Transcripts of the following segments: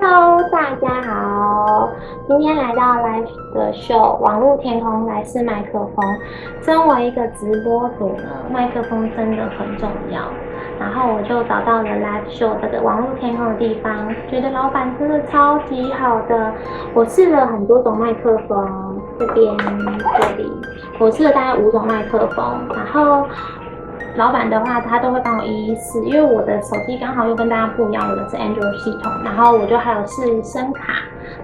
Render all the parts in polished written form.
Hello，大家好，今天来到 Live 的秀，网络天空来试麦克风。身为一个直播主呢，麦克风真的很重要。然后我就找到了 Live 秀这个网络天空的地方，觉得老板真的超级好的。我试了很多种麦克风，这边、这里，我试了大概5种麦克风，然后。老板的话，他都会帮我一一试，因为我的手机刚好又跟大家不一样，我的是 Android 系统，然后我就还有试声卡，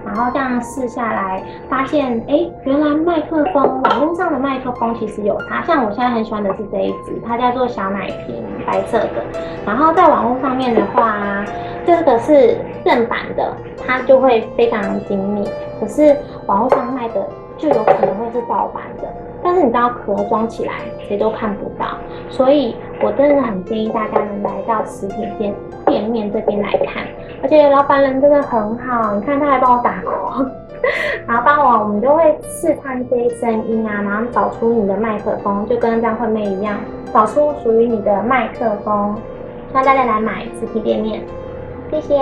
然后这样试下来，发现原来麦克风网络上的麦克风其实有差，像我现在很喜欢的是这一支，它叫做小奶瓶，白色的，然后在网络上面的话，这个是正版的，它就会非常精密，可是网络上卖的就有可能会是盗版的。但是你知道壳装起来谁都看不到，所以我真的很建议大家能来到实体店面这边来看，而且老板人真的很好，你看他还帮我打光，然后我们就会试探这些声音啊，然后找出你的麦克风，就跟张惠妹一样，找出属于你的麦克风，希望大家来买实体店面，谢谢。